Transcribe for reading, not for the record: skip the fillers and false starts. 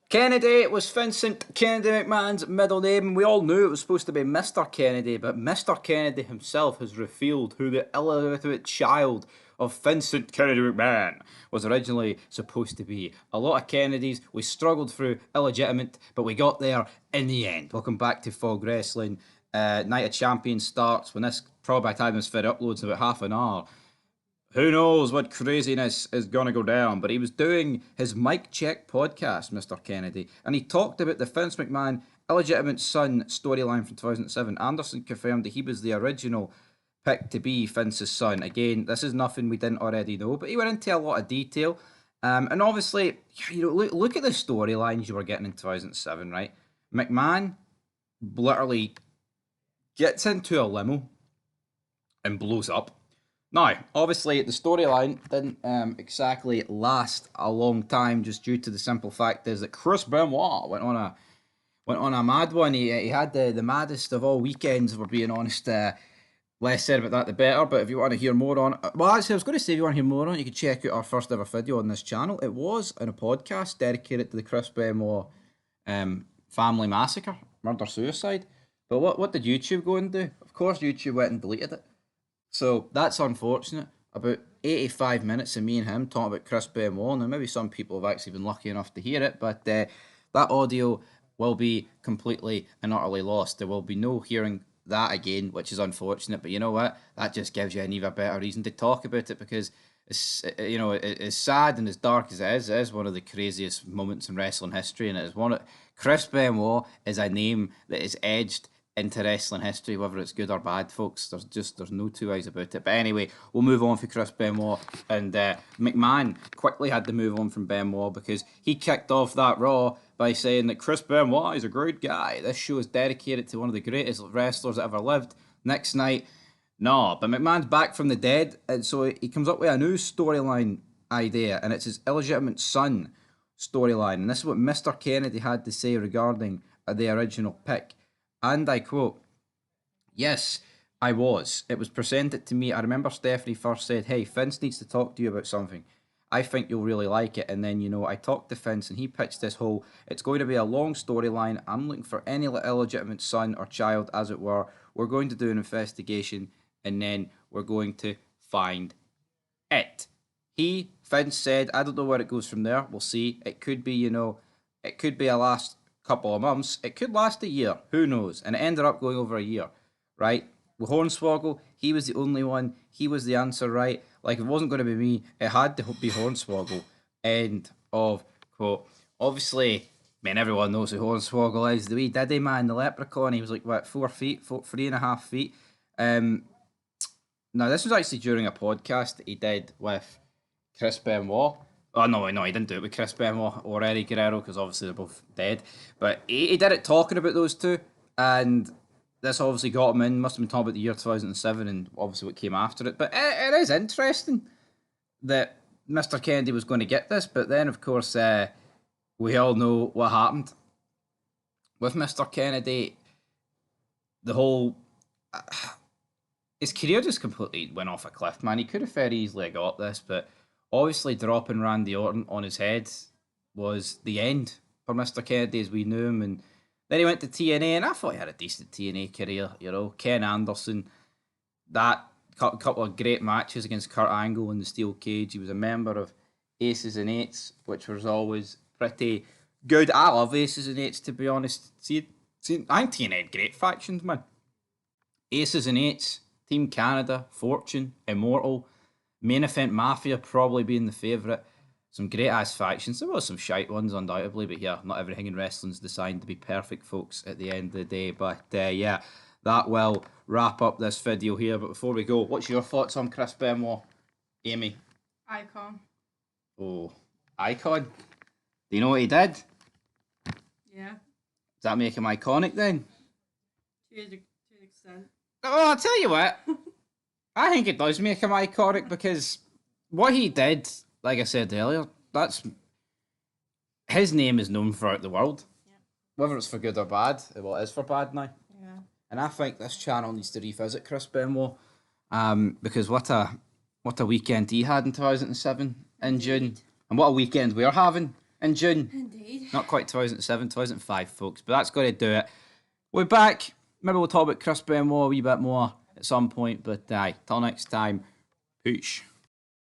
Kennedy was Vincent Kennedy McMahon's middle name, and we all knew it was supposed to be Mr. Kennedy, but Mr. Kennedy himself has revealed who the illegitimate child of Vincent Kennedy McMahon was originally supposed to be. A lot of Kennedys, we struggled through illegitimate, but we got there in the end. Welcome back to Fog Wrestling. Night of Champions starts when this, probably by the time this video uploads in about half an hour. Who knows what craziness is going to go down, but he was doing his Mic Check podcast, Mr. Kennedy, and he talked about the Vince McMahon illegitimate son storyline from 2007. Anderson confirmed that he was the original pick to be Vince's son. Again, this is nothing we didn't already know, but he went into a lot of detail. And obviously, look at the storylines you were getting in 2007, right? McMahon literally gets into a limo and blows up. Now, obviously, the storyline didn't exactly last a long time, just due to the simple fact is that Chris Benoit went on a mad one. He had the maddest of all weekends, if we're being honest. Less said about that, the better. But if you want to hear more on, well, actually, I was going to say if you want to hear more on it, you can check out our first ever video on this channel. It was in a podcast dedicated to the Chris Benoit family massacre, murder suicide. But what did YouTube go and do? Of course, YouTube went and deleted it. So that's unfortunate. About 85 minutes of me and him talking about Chris Benoit. Now, maybe some people have actually been lucky enough to hear it, but that audio will be completely and utterly lost. There will be no hearing that again, which is unfortunate. But you know what? That just gives you an even better reason to talk about it, because it's, as sad and as dark as it is one of the craziest moments in wrestling history, and it is Chris Benoit is a name that is edged into wrestling history, whether it's good or bad, folks. There's no two ways about it. But anyway, we'll move on for Chris Benoit. And McMahon quickly had to move on from Benoit because he kicked off that Raw by saying that Chris Benoit is a great guy. This show is dedicated to one of the greatest wrestlers that ever lived. Next night, no. But McMahon's back from the dead, and so he comes up with a new storyline idea, and it's his illegitimate son storyline. And this is what Mr. Kennedy had to say regarding the original pick. And I quote, "Yes, I was. It was presented to me. I remember Stephanie first said, 'Hey, Vince needs to talk to you about something. I think you'll really like it.' And then, I talked to Vince and he pitched this whole, it's going to be a long storyline. I'm looking for any illegitimate son or child, as it were. We're going to do an investigation and then we're going to find it." Vince said, I don't know where it goes from there. We'll see. It could be, it could be a last couple of months. It could last a year. Who knows? And it ended up going over a year, right? With Hornswoggle, he was the only one. He was the answer, right? Like, it wasn't going to be me. It had to be Hornswoggle. End of quote. Obviously, man, everyone knows who Hornswoggle is. The wee Diddy man, the leprechaun. He was like, what, 4 feet? 3.5 feet? Now, this was actually during a podcast that he did with Chris Benoit. Oh, no, he didn't do it with Chris Benoit or Eddie Guerrero, because obviously they're both dead. But he did it talking about those two, and this obviously got him in. Must have been talking about the year 2007 and obviously what came after it. But it is interesting that Mr. Kennedy was going to get this, but then, of course, we all know what happened. With Mr. Kennedy, the whole... his career just completely went off a cliff, man. He could have very easily got this, but obviously dropping Randy Orton on his head was the end for Mr. Kennedy as we knew him. And then he went to TNA, and I thought he had a decent TNA career. Ken Anderson, that couple of great matches against Kurt Angle in the steel cage. He was a member of Aces and Eights, which was always pretty good. I love Aces and Eights, to be honest. See, I think TNA had great factions, man. Aces and Eights, Team Canada, Fortune, Immortal, Main Event Mafia probably being the favourite. Some great ass factions. There was some shite ones, undoubtedly, but yeah, not everything in wrestling's designed to be perfect, folks, at the end of the day. But yeah, that will wrap up this video here. But before we go, what's your thoughts on Chris Benoit, Amy? Icon. Oh, icon. Do you know what he did? Yeah. Does that make him iconic then? To an extent. Oh, I'll tell you what. I think it does make him iconic, because what he did, like I said earlier, his name is known throughout the world. Yeah. Whether it's for good or bad. Well, it is for bad now. Yeah. And I think this channel needs to revisit Chris Benoit, because what a weekend he had in 2007 in June, and what a weekend we're having in June. Indeed. Not quite 2007, 2005, folks, but that's going to do it. We're back. Maybe we'll talk about Chris Benoit a wee bit more at some point, but till next time, peace.